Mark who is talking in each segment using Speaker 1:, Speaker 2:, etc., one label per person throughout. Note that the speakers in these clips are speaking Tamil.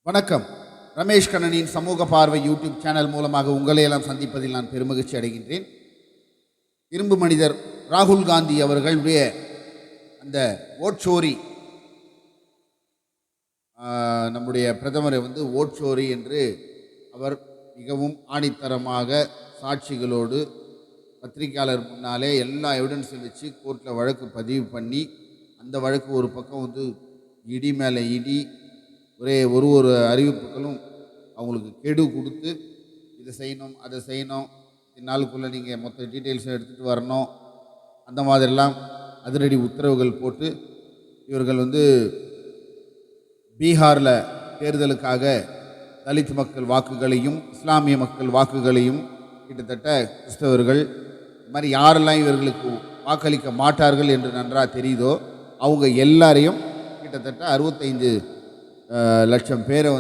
Speaker 1: வணக்கம். ரமேஷ் கண்ணனின் சமூக பார்வை யூடியூப் சேனல் மூலமாக உங்களை எல்லாம் சந்திப்பதில் நான் பெருமகிழ்ச்சி அடைகின்றேன். இரும்பு மனிதர் ராகுல் காந்தி அவர்களுடைய அந்த ஓட்சோரி, நம்முடைய பிரதமரை ஓட்சோரி என்று அவர் மிகவும் ஆணித்தரமாக சாட்சிகளோடு பத்திரிகையாளர் முன்னாலே எல்லா எவிடன்ஸும் வச்சு கோர்ட்டில் வழக்கு பதிவு பண்ணி, அந்த வழக்கு ஒரு பக்கம் இடி மேலே இடி, ஒரு அறிவிப்புகளும் அவங்களுக்கு கெடு கொடுத்து, இதை செய்யணும் அதை செய்யணும், நாளுக்குள்ளே நீங்கள் மொத்த டீட்டெயில்ஸும் எடுத்துகிட்டு வரணும், அந்த மாதிரிலாம் அதிரடி உத்தரவுகள் போட்டு இவர்கள் பீகாரில் தேர்தலுக்காக தலித் மக்கள் வாக்குகளையும் இஸ்லாமிய மக்கள் வாக்குகளையும் கிட்டத்தட்ட கிறிஸ்தவர்கள் இந்த மாதிரி யாரெல்லாம் இவர்களுக்கு வாக்களிக்க மாட்டார்கள் என்று நன்றாக தெரியுதோ அவங்க எல்லாரையும் கிட்டத்தட்ட 65 லட்சம் பேரை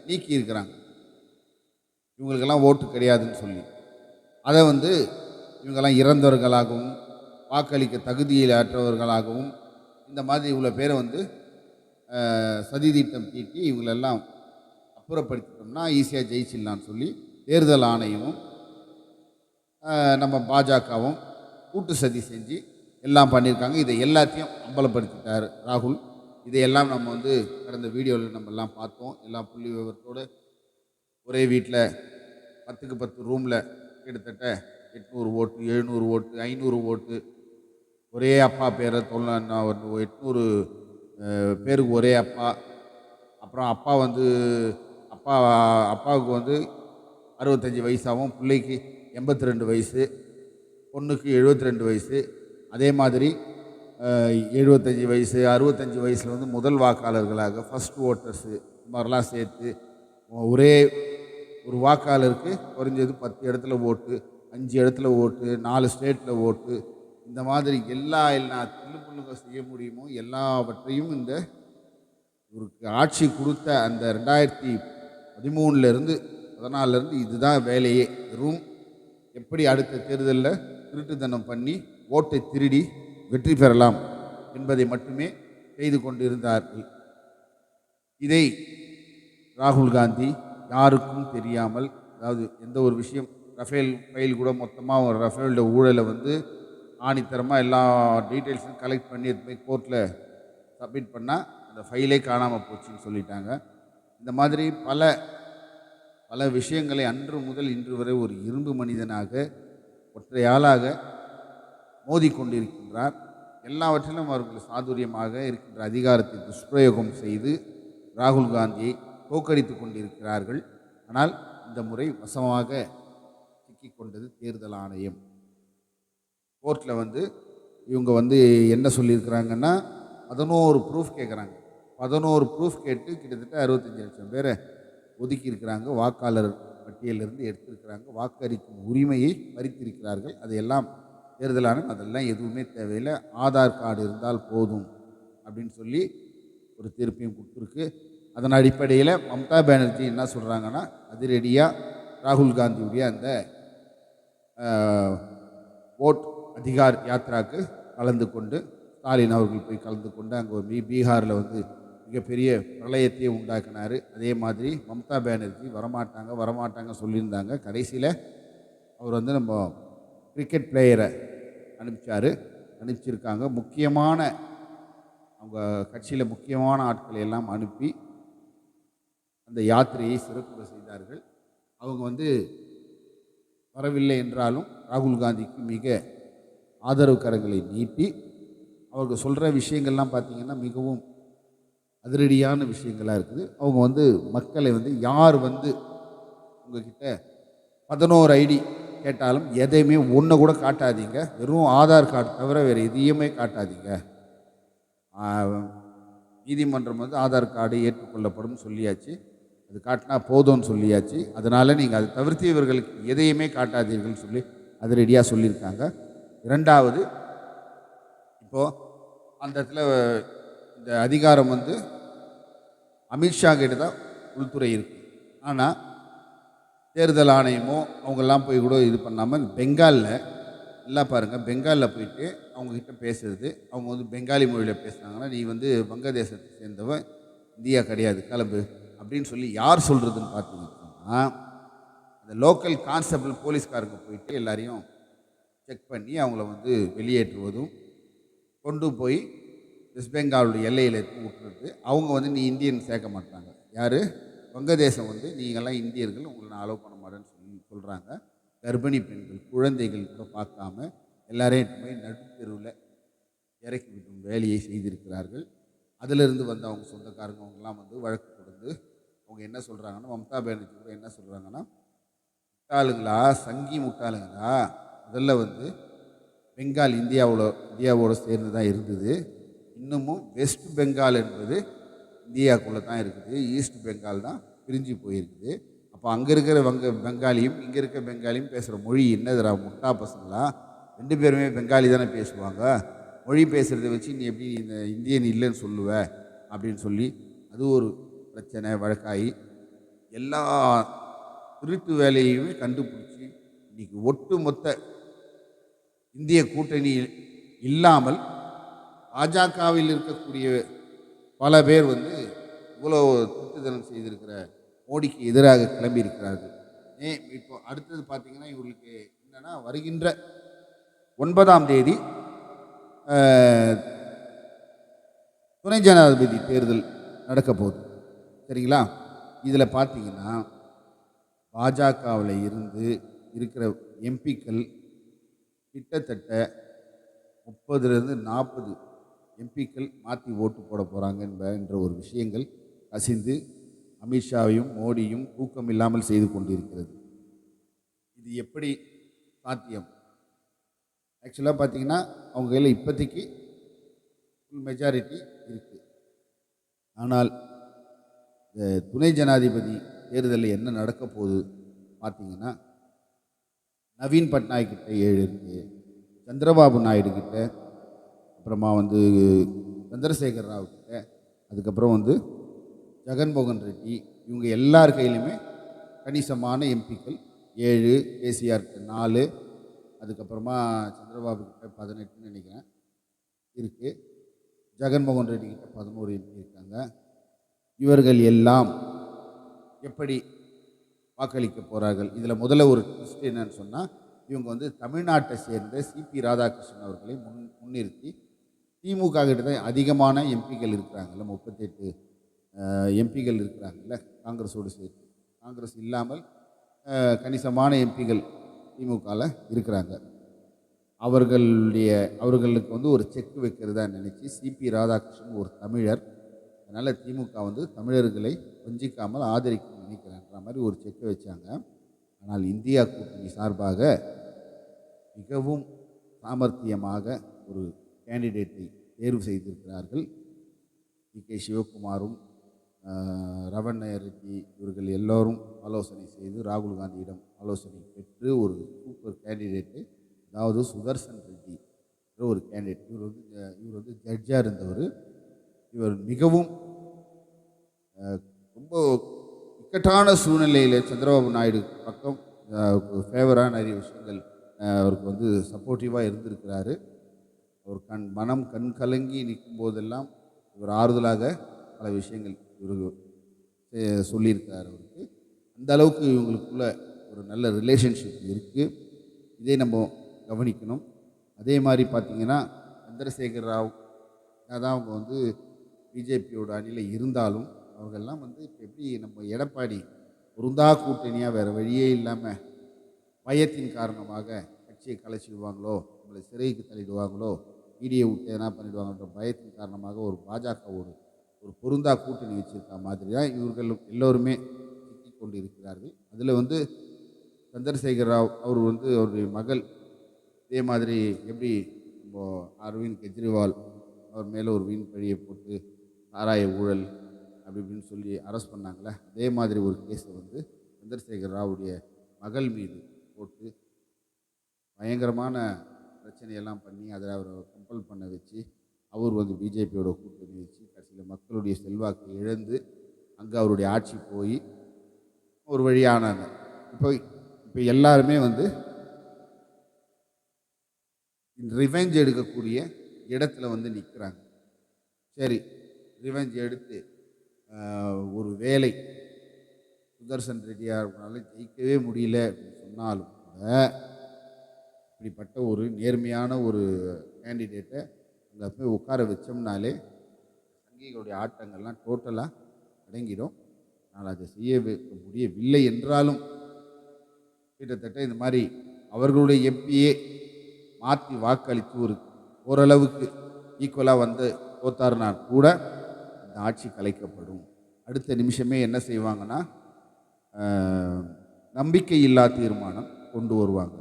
Speaker 1: நீக்கி இருக்கிறாங்க. இவங்களுக்கெல்லாம் ஓட்டு கிடையாதுன்னு சொல்லி அதை இவங்கெல்லாம் இறந்தவர்களாகவும் வாக்களிக்க தகுதியில் அற்றவர்களாகவும் இந்த மாதிரி இவ்வளோ பேரை சதித்திட்டம் தீட்டி இவங்களெல்லாம் அப்புறப்படுத்திட்டோம்னா ஈஸியாக ஜெயிச்சிடலான்னு சொல்லி தேர்தல் ஆணையமும் நம்ம பாஜகவும் கூட்டு சதி செஞ்சு எல்லாம் பண்ணியிருக்காங்க. இதை எல்லாத்தையும் அம்பலப்படுத்திட்டார் ராகுல். இதையெல்லாம் நம்ம கடந்த வீடியோவில் நம்ம எல்லாம் பார்த்தோம். எல்லா புள்ளி விவரத்தோடு ஒரே வீட்டில் 10க்கு 10 ரூமில் கிட்டத்தட்ட 800 ஓட்டு, 700 ஓட்டு, 500 ஓட்டு, ஒரே அப்பா பேரை 800 பேருக்கு ஒரே அப்பா. அப்புறம் அப்பாவுக்கு 65 வயசாகவும் பிள்ளைக்கு 82 வயசு, பொண்ணுக்கு 72 வயசு. அதே மாதிரி 75 வயசு 65 வயசில் முதல் வாக்காளர்களாக ஃபஸ்ட் ஓட்டர்ஸு இது மாதிரிலாம் சேர்த்து ஒரே ஒரு வாக்காளருக்கு குறைஞ்சது 10 இடத்துல ஓட்டு, 5 இடத்துல ஓட்டு, 4 ஸ்டேட்டில் ஓட்டு, இந்த மாதிரி எல்லா தில்லுமுள்ளுங்க செய்ய முடியுமோ எல்லாவற்றையும் இந்த இவருக்கு ஆட்சி கொடுத்த அந்த 2013 14 இதுதான் வேலையே. வெறும் எப்படி அடுத்த தேர்தலில் திருட்டுத்தனம் பண்ணி ஓட்டை திருடி வெற்றி பெறலாம் என்பதை மட்டுமே செய்து கொண்டிருந்தார்கள். இதை ராகுல் காந்தி யாருக்கும் தெரியாமல், அதாவது எந்த ஒரு விஷயம், ரஃபேல் ஃபைல் கூட மொத்தமாக ரஃபேலோட ஊழலை ஆணித்தரமாக எல்லா டீட்டெயில்ஸும் கலெக்ட் பண்ணி போய் கோர்ட்டில் சப்மிட் பண்ணால் அந்த ஃபைலே காணாமல் போச்சுன்னு சொல்லிட்டாங்க. இந்த மாதிரி பல விஷயங்களை அன்று முதல் இன்று வரை ஒரு இரும்பு மனிதனாக ஒற்றையாளாக மோதிக்கொண்டிருக்கின்றார். எல்லாவற்றிலும் அவர்கள் சாதுரியமாக இருக்கின்ற அதிகாரத்தை துஷ்பிரயோகம் செய்து ராகுல் காந்தியை தோற்கடித்து கொண்டிருக்கிறார்கள். ஆனால் இந்த முறை வசமாக சிக்கிக்கொண்டது தேர்தல் ஆணையம். கோர்ட்டில் இவங்க என்ன சொல்லியிருக்கிறாங்கன்னா 11 ப்ரூஃப் கேட்குறாங்க. 11 ப்ரூஃப் கேட்டு கிட்டத்தட்ட 65 லட்சம் பேரை ஒதுக்கி இருக்கிறாங்க. வாக்காளர் பட்டியலிருந்து எடுத்திருக்கிறாங்க. வாக்களிக்கும் உரிமையை பறித்திருக்கிறார்கள். அதையெல்லாம் தேர்தலான அதெல்லாம் எதுவுமே தேவையில்லை, ஆதார் கார்டு இருந்தால் போதும் அப்படின்னு சொல்லி ஒரு தீர்ப்பையும் கொடுத்துருக்கு. அதன் அடிப்படையில் மம்தா பானர்ஜி என்ன சொல்கிறாங்கன்னா, அதிரடியாக ராகுல் காந்தியுடைய அந்த ஓட் அதிகார் யாத்ராவுக்கு கலந்து கொண்டு, ஸ்டாலின் அவர்கள் போய் கலந்து கொண்டு அங்கே பீகாரில் மிகப்பெரிய பிரளயத்தையே உண்டாக்கினார். அதே மாதிரி மம்தா பானர்ஜி வரமாட்டாங்க சொல்லியிருந்தாங்க. கடைசியில் அவர் நம்ம கிரிக்கெட் பிளேயரை அனுப்பிச்சிருக்காங்க. முக்கியமான அவங்க கட்சியில் முக்கியமான ஆட்களை எல்லாம் அனுப்பி அந்த யாத்திரையை சிறப்பு செய்தார்கள். அவங்க வரவில்லை என்றாலும் ராகுல் காந்திக்கு மிக ஆதரவு கரங்களை நீட்டி அவர்கள் சொல்கிற விஷயங்கள்லாம் பார்த்திங்கன்னா மிகவும் அதிரடியான விஷயங்களாக இருக்குது. அவங்க மக்களை யார் உங்ககிட்ட 11 ஐடி கேட்டாலும் எதையுமே ஒன்று கூட காட்டாதீங்க, வெறும் ஆதார் கார்டு தவிர வேறு எதையுமே காட்டாதீங்க. நீதிமன்றம் ஆதார் கார்டு ஏற்றுக்கொள்ளப்படும் சொல்லியாச்சு, அது காட்டினா போதும்னு சொல்லியாச்சு. அதனால் நீங்கள் அதை தவிர்த்து இவர்களுக்கு எதையுமே காட்டாதீர்கள்னு சொல்லி அதிரடியாக சொல்லியிருக்காங்க. இரண்டாவது, இப்போது அந்த இடத்துல இந்த அதிகாரம் அமித்ஷா கிட்ட தான் உள்துறை இருக்குது. ஆனால் தேர்தல் ஆணையமோ அவங்கெல்லாம் போய் கூட இது பண்ணாமல் பெங்காலில் எல்லாம் பாருங்கள், பெங்காலில் போயிட்டு அவங்கக்கிட்ட பேசுறது, அவங்க பெங்காலி மொழியில் பேசுனாங்கன்னா, நீ வங்கதேசத்தை சேர்ந்தவன், இந்தியா கிடையாது, கிளம்பு அப்படின்னு சொல்லி யார் சொல்கிறதுன்னு பார்த்தீங்கன்னா, அந்த லோக்கல் கான்ஸ்டபிள் போலீஸ்காரங்க போயிட்டு எல்லாரையும் செக் பண்ணி அவங்கள வந்து வெளியேற்றுவதும், கொண்டு போய் வெஸ்ட் பெங்காலுடைய எல்லையில் விட்டுறது. அவங்க வந்து நீ இந்தியன் சேர்க்க மாட்டாங்க. யார்? வங்கதேசம் வந்து நீங்கள்லாம் இந்தியர்கள், உங்களை நான் அலோவ் பண்ண மாட்டேன்னு சொல்லி சொல்கிறாங்க. கர்ப்பிணி பெண்கள், குழந்தைகள் கூட பார்க்காம எல்லாரையும் போய் நடுத்தெருவில் இறக்கி விடும் வேலையை செய்திருக்கிறார்கள். அதிலிருந்து வந்து அவங்க சொந்தக்காரங்க அவங்கெல்லாம் வந்து வழக்கு கொடுத்து அவங்க என்ன சொல்கிறாங்கன்னா, மம்தா பானர்ஜி கூட என்ன சொல்கிறாங்கன்னா, முட்டாளுங்களா, சங்கி முட்டாளுங்களா, முதல்ல வந்து பெங்கால் இந்தியாவோட சேர்ந்து தான் இருந்தது. இன்னமும் வெஸ்ட் பெங்கால் என்பது இந்தியாவுக்குள்ளே தான் இருக்குது. ஈஸ்ட் பெங்கால் தான் பிரிஞ்சு போயிருக்குது. அப்போ அங்கே இருக்கிற பெங்காலியும் இங்கே இருக்கிற பெங்காலியும் பேசுகிற மொழி என்னதுரா முட்டா பசங்களா? 2 பேருமே பெங்காலி தானே பேசுவாங்க. மொழி பேசுகிறத வச்சு நீ எப்படி இந்த இந்தியன் இல்லைன்னு சொல்லுவ அப்படின்னு சொல்லி அது ஒரு பிரச்சனை வழக்காகி எல்லா திருட்டு வேலையுமே கண்டுபிடிச்சி இன்றைக்கி ஒட்டுமொத்த இந்திய கூட்டணி இல்லாமல் பாஜகவில் இருக்கக்கூடிய பல பேர் வந்து இவ்வளோ திருட்டுத்தனம் செய்திருக்கிற மோடிக்கு எதிராக கிளம்பி இருக்கிறார்கள். இப்போ அடுத்தது பார்த்தீங்கன்னா இவர்களுக்கு என்னென்னா வருகின்ற 9ஆம் தேதி துணை ஜனாதிபதி தேர்தல் நடக்க போகுது. சரிங்களா? இதில் பார்த்தீங்கன்னா பாஜகவில் இருந்து இருக்கிற எம்பிக்கள் கிட்டத்தட்ட 30லேருந்து 40 எம்பிக்கள் மாற்றி ஓட்டு போட போகிறாங்க என்ற ஒரு விஷயங்கள் கசிந்து அமித்ஷாவையும் மோடியும் தூக்கம் இல்லாமல் செய்து கொண்டிருக்கிறது. இது எப்படி சாத்தியம்? ஆக்சுவலாக பார்த்தீங்கன்னா அவங்க கையில் இப்போதைக்கு ஃபுல் மெஜாரிட்டி இருக்குது. ஆனால் இந்த துணை ஜனாதிபதி தேர்தலில் என்ன நடக்க போகுது பார்த்தீங்கன்னா, நவீன் பட்நாயக் கிட்ட 7 இருக்குது, சந்திரபாபு நாயுடு கிட்ட, அப்புறமா வந்து சந்திரசேகர் ராவ் கிட்ட, அதுக்கப்புறம் வந்து ஜெகன்மோகன் ரெட்டி, இவங்க எல்லார் கையிலுமே கணிசமான எம்பிக்கள் 7, கேசிஆர் 4, அதுக்கப்புறமா சந்திரபாபு கிட்ட 18 நினைக்கிறேன் இருக்குது, ஜெகன்மோகன் ரெட்டி கிட்ட 11 எம்பி இருக்காங்க. இவர்கள் எல்லாம் எப்படி வாக்களிக்க போகிறார்கள்? இதில் முதல்ல ஒரு ட்விஸ்ட் என்னன்னு சொன்னால், இவங்க வந்து தமிழ்நாட்டை சேர்ந்த சிபி ராதாகிருஷ்ணன் அவர்களை முன்னிறுத்தி திமுக கிட்ட தான் அதிகமான எம்பிக்கள் இருக்கிறாங்கல்ல, 38 எம்பிக்கள் இருக்கிறாங்கல்ல காங்கிரஸோடு சேர்த்து. காங்கிரஸ் இல்லாமல் கணிசமான எம்பிக்கள் திமுகவில் இருக்கிறாங்க. அவர்களுக்கு வந்து ஒரு செக் வைக்கிறதா நினச்சி சிபி ராதாகிருஷ்ணன் ஒரு தமிழர், அதனால் திமுக வந்து தமிழர்களை வஞ்சிக்காமல் ஆதரிக்கணும்னு நினைக்கிறேன்ற மாதிரி ஒரு செக்கை வச்சாங்க. ஆனால் இந்தியா கூட்டணி சார்பாக மிகவும் சாமர்த்தியமாக ஒரு கேண்டிடேட்டை தேர்வு செய்திருக்கிறார்கள். கே சிவகுமாரும் ரவண் ரெட்டி இவர்கள் எல்லோரும் ஆலோசனை செய்து ராகுல் காந்தியிடம் ஆலோசனை பெற்று ஒரு சூப்பர் கேண்டிடேட்டு, அதாவது சுதர்சன் ரெட்டி ஒரு கேண்டிடேட். இவர் வந்து ஜட்ஜாக இருந்தவர். இவர் மிகவும் ரொம்ப இக்கட்டான சூழ்நிலையில் சந்திரபாபு நாயுடு பக்கம் ஃபேவராக நிறைய விஷயங்கள் அவருக்கு வந்து சப்போர்ட்டிவாக இருந்திருக்கிறாரு. அவர் மனம் கண் கலங்கி நிற்கும் போதெல்லாம் இவர் ஆறுதலாக பல விஷயங்கள் இவருக்கு சொல்லியிருக்கிறார். அவருக்கு அந்த அளவுக்கு இவங்களுக்குள்ள ஒரு நல்ல ரிலேஷன்ஷிப் இருக்குது. இதே நம்ம கவனிக்கணும். அதே மாதிரி பார்த்திங்கன்னா சந்திரசேகர் ராவ் தான் அவங்க வந்து பிஜேபியோட அணியில் இருந்தாலும் அவர்கள்லாம் வந்து இப்போ எப்படி நம்ம எடப்பாடி பொருந்தா கூட்டணியாக வேறு வழியே இல்லாமல் பயத்தின் காரணமாக கட்சியை கலைச்சிடுவாங்களோ, நம்மளை சிறைக்கு தள்ளிடுவாங்களோ, மீடியை விட்டு எதனா பண்ணிடுவாங்கன்ற பயத்தின் காரணமாக ஒரு பாஜகவோடு ஒரு பொருந்தா கூட்டணி வச்சுருக்க மாதிரி தான் இவர்கள் எல்லோருமே சிக்கி கொண்டு இருக்கிறார்கள். அதில் வந்து சந்திரசேகர் ராவ் அவர் வந்து அவருடைய மகள் இதே மாதிரி எப்படி நம்ம அரவிந்த் கெஜ்ரிவால் அவர் மேலே ஒரு வீண் பழியை போட்டு சாராய ஊழல் அப்படி இப்படின்னு சொல்லி அரெஸ்ட் பண்ணாங்களே, அதே மாதிரி ஒரு கேஸை வந்து சந்திரசேகர் ராவுடைய மகள் மீது போட்டு பயங்கரமான பிரச்சனையெல்லாம் பண்ணி அதை அவரை கம்பல் பண்ண வச்சு அவர் வந்து பிஜேபியோட கூட்டணி வச்சு கடைசியில் மக்களுடைய செல்வாக்கை இழந்து அங்கே அவருடைய ஆட்சி போய் ஒரு வழியானாங்க. இப்போ எல்லாருமே வந்து ரிவெஞ்ச் எடுக்கக்கூடிய இடத்துல வந்து நிற்கிறாங்க. சரி, ரிவெஞ்ச் எடுத்து ஒரு வேலை சுதர்சன் ரெட்டியார் அவங்களால ஜெயிக்கவே முடியல அப்படின்னு சொன்னாலும் கூட இப்படிப்பட்ட ஒரு நேர்மையான ஒரு கேண்டிடேட்டை அங்கே போய் உட்கார வச்சோம்னாலே சங்கிகளுடைய ஆட்டங்கள்லாம் டோட்டலாக அடங்கிடும். ஆனால் அதை செய்ய முடியவில்லை என்றாலும் கிட்டத்தட்ட இந்த மாதிரி அவர்களுடைய எம்பியே மாற்றி வாக்களித்து ஒரு ஓரளவுக்கு ஈக்குவலாக வந்து தோத்தாருனா கூட இந்த ஆட்சி கலைக்கப்படும். அடுத்த நிமிஷமே என்ன செய்வாங்கன்னா நம்பிக்கையில்லா தீர்மானம் கொண்டு வருவாங்க.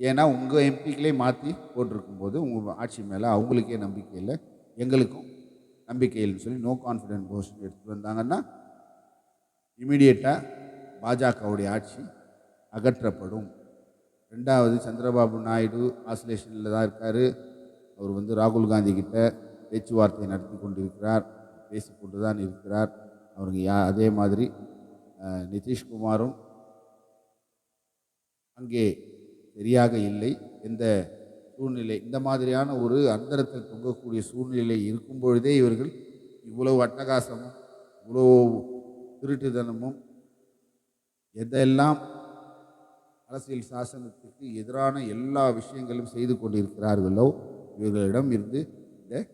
Speaker 1: ஏன்னா உங்கள் எம்பிக்களே மாற்றி போட்டிருக்கும்போது உங்கள் ஆட்சி மேலே அவங்களுக்கே நம்பிக்கை இல்லை, எங்களுக்கும் நம்பிக்கை இல்லைன்னு சொல்லி நோ கான்ஃபிடென்ட் மோஷன் எடுத்துகிட்டு வந்தாங்கன்னா இமீடியட்டாக பாஜகவுடைய ஆட்சி அகற்றப்படும். ரெண்டாவது, சந்திரபாபு நாயுடு ஆசோலேஷனில் தான் இருக்கார். அவர் வந்து ராகுல் காந்தி கிட்ட பேச்சுவார்த்தை நடத்தி கொண்டிருக்கிறார், பேசிக்கொண்டு தான் இருக்கிறார். அவருக்கு அதே மாதிரி நிதிஷ்குமாரும் அங்கே சரியாக இல்லை. எந்த சூழ்நிலை இந்த மாதிரியான ஒரு அந்தரத்தில் தொங்கக்கூடிய சூழ்நிலை இருக்கும் பொழுதே இவர்கள் இவ்வளவு அட்டகாசமும் இவ்வளோ திருட்டுத்தனமும் எதெல்லாம் அரசியல் சாசனத்துக்கு எதிரான எல்லா விஷயங்களும் செய்து கொண்டிருக்கிறார்களோ இவர்களிடம் இருந்து இந்த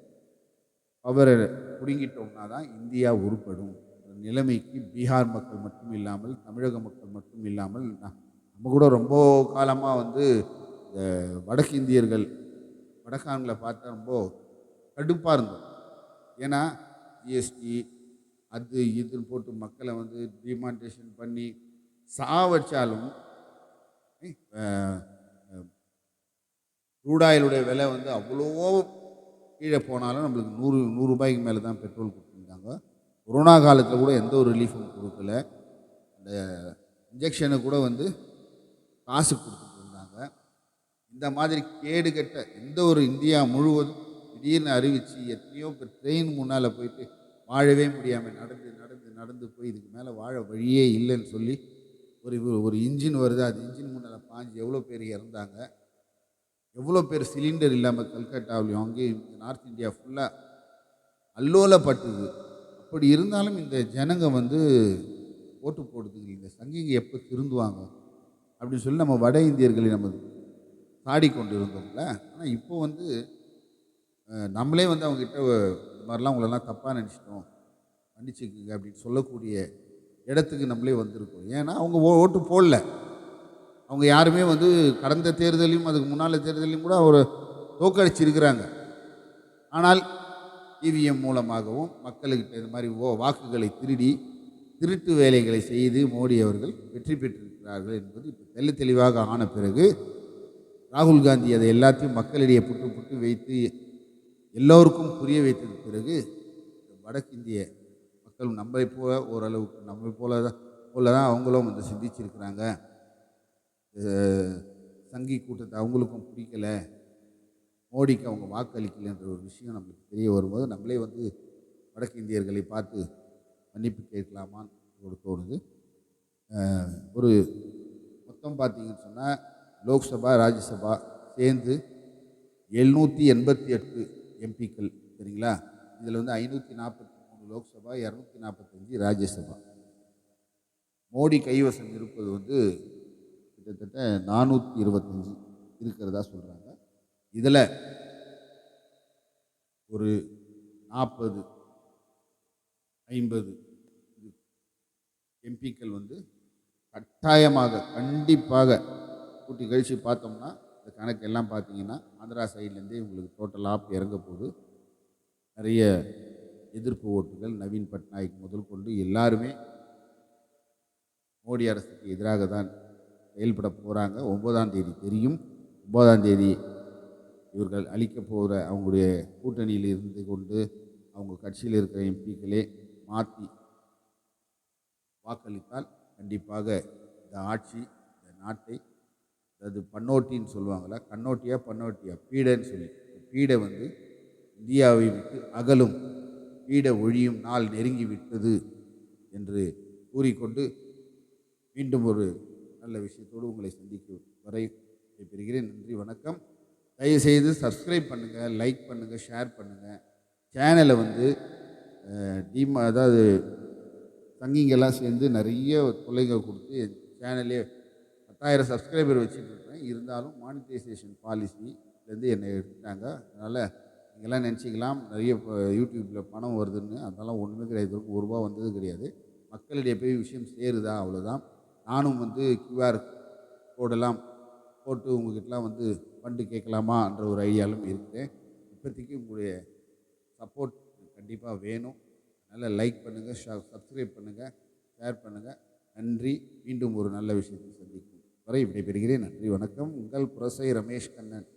Speaker 1: பவரை பிடுங்கிட்டோம்னா தான் இந்தியா உருப்படும். நிலைமைக்கு பீகார் மக்கள் மட்டும் இல்லாமல் தமிழக மக்கள் மட்டும் இல்லாமல் நம்ம கூட ரொம்ப காலமாக வந்து இந்த வடக்கு இந்தியர்கள் வடக்கான்களை பார்த்தா ரொம்ப கடுப்பாக இருந்தோம். ஏன்னா ஜிஎஸ்டி அது இதுன்னு போட்டு மக்களை வந்து டிமானிட்டேஷன் பண்ணி சாவச்சாலும் ரூடாயிலுடைய விலை வந்து அவ்வளோ கீழே போனாலும் நம்மளுக்கு 100 ரூபாய்க்கு மேலே தான் பெட்ரோல் கொடுத்துருந்தாங்க. கொரோனா காலத்தில் கூட எந்த ஒரு ரிலீஃபும் கொடுக்கல. அந்த இன்ஜெக்ஷனை கூட வந்து காசு கொடுத்துட்டு இருந்தாங்க. இந்த மாதிரி கேடு கெட்ட எந்த ஒரு இந்தியா முழுவதும் திடீர்னு அறிவித்து எத்தனையோ பேர் ட்ரெயின் முன்னால் போயிட்டு வாழவே முடியாமல் நடந்து நடந்து நடந்து போய் இதுக்கு மேலே வாழ வழியே இல்லைன்னு சொல்லி ஒரு இன்ஜின் வருது, அது இன்ஜின் முன்னால் பாஞ்சு எவ்வளோ பேர் இறந்தாங்க, எவ்வளோ பேர் சிலிண்டர் இல்லாமல் கல்கட்டாவிலையும் அங்கேயும் நார்த் இந்தியா ஃபுல்லாக அல்லோலப்பட்டுது. அப்படி இருந்தாலும் இந்த ஜனங்க வந்து ஓட்டு போடுறதுக்கு இந்த சங்கிங்க எப்போ திருந்துவாங்க அப்படின்னு சொல்லி நம்ம வட இந்தியர்களை நம்ம சாடிக்கொண்டு இருந்தோம்ல. ஆனால் இப்போ வந்து நம்மளே வந்து அவங்ககிட்ட இந்த மாதிரிலாம் உங்களெல்லாம் தப்பாக நினச்சிட்டோம், மன்னிச்சுக்குங்க அப்படின்னு சொல்லக்கூடிய இடத்துக்கு நம்மளே வந்திருக்கோம். ஏன்னா அவங்க ஓட்டு போடல. அவங்க யாருமே வந்து கடந்த தேர்தலையும் அதுக்கு முன்னால் தேர்தலையும் கூட அவர் தோக்கடிச்சிருக்கிறாங்க. ஆனால் இவிஎம் மூலமாகவும் மக்களுக்கிட்ட இந்த மாதிரி வாக்குகளை திருட்டு வேலைகளை செய்து மோடி அவர்கள் வெற்றி பெற்றிருக்கிறார்கள் என்பது இப்போ தெளிவாக ஆன பிறகு ராகுல் காந்தி அதை எல்லாத்தையும் மக்களிடையே புட்டு வைத்து எல்லோருக்கும் புரிய வைத்தது பிறகு வடக்கிந்திய மக்கள் நம்மளை போல ஓரளவுக்கு நம்மளை போல தான் அவங்களும் வந்து சிந்திச்சிருக்கிறாங்க. சங்கி கூட்டத்தை அவங்களுக்கும் பிடிக்கலை, மோடிக்கு அவங்க வாக்களிக்கலைன்ற ஒரு விஷயம் நம்மளுக்கு தெரிய வரும்போது நம்மளே வந்து வடக்கு இந்தியர்களை பார்த்து மன்னிப்பு கேட்கலாமான்னு தோணுது. ஒரு மொத்தம் பார்த்தீங்கன்னு சொன்னால் லோக்சபா ராஜ்யசபா சேர்ந்து 788 எம்பிக்கள் சரிங்களா. இதில் வந்து 543 லோக்சபா, 245 ராஜ்யசபா. மோடி கைவசம் இருப்பது வந்து கிட்டத்தட்ட 425 இருக்கிறதா சொல்கிறாங்க. இதில் ஒரு 40-50 எம்பிக்கள் வந்து கட்டாயமாக கண்டிப்பாக கூட்டி கழித்து பார்த்தோம்னா இந்த கணக்கெல்லாம் பார்த்தீங்கன்னா ஆந்திரா சைட்லேருந்தே உங்களுக்கு டோட்டல் ஆப் இறங்க போகுது. நிறைய எதிர்ப்பு ஓட்டுகள் நவீன் பட்நாயக் முதல் கொண்டு எல்லாருமே மோடி அரசுக்கு எதிராக தான் செயல்பட போகிறாங்க. 9ஆம் தேதி தெரியும். 9ஆம் தேதி இவர்கள் அளிக்க போகிற அவங்களுடைய கூட்டணியில் இருந்து கொண்டு அவங்க கட்சியில் இருக்கிற எம்பிக்களே மாற்றி வாக்களித்தால் கண்டிப்பாக இந்த ஆட்சி இந்த நாட்டை, அதாவது பன்னோட்டின்னு சொல்லுவாங்களா, பன்னோட்டியா பீடைன்னு சொல்லி பீடை வந்து இந்தியாவை விட்டு அகலும், பீடை ஒழியும் நாள் நெருங்கி விட்டது என்று கூறிக்கொண்டு மீண்டும் ஒரு நல்ல விஷயத்தோடு உங்களை சந்திக்கும் வரை பெறுகிறேன். நன்றி, வணக்கம். தயவுசெய்து சப்ஸ்கிரைப் பண்ணுங்கள், லைக் பண்ணுங்கள், ஷேர் பண்ணுங்கள். சேனலை வந்து அதாவது சங்கிங்கெல்லாம் சேர்ந்து நிறைய தொல்லைகள் கொடுத்து என் சேனலே 10,000 சப்ஸ்கிரைபர் வச்சுட்டு இருக்கேன். இருந்தாலும் மானிட்டைசேஷன் பாலிசிலேருந்து என்னை எடுத்துட்டாங்க. அதனால் நீங்கள்லாம் நினச்சிக்கலாம் நிறைய இப்போ யூடியூப்பில் பணம் வருதுன்னு. அதெல்லாம் ஒன்றுமே கிடையாது. இதுவரைக்கும் ரூ. 1 வந்தது கிடையாது. மக்களிடையே போய் விஷயம் சேருதா அவ்வளோதான். நானும் வந்து கியூஆர் கோடெல்லாம் போட்டு உங்ககிட்டலாம் வந்து ஃபண்டு கேட்கலாமான்ற ஒரு ஐடியாலும் இருக்கிறேன். இப்போதைக்கு உங்களுடைய சப்போர்ட் கண்டிப்பாக வேணும். அதனால் லைக் பண்ணுங்கள், சப்ஸ்கிரைப் பண்ணுங்கள், ஷேர் பண்ணுங்கள். நன்றி. மீண்டும் ஒரு நல்ல விஷயத்தை சந்திக்கும் வரை விடைபெறுகிறேன். நன்றி, வணக்கம். உங்கள் புரசை ரமேஷ் கண்ணன்.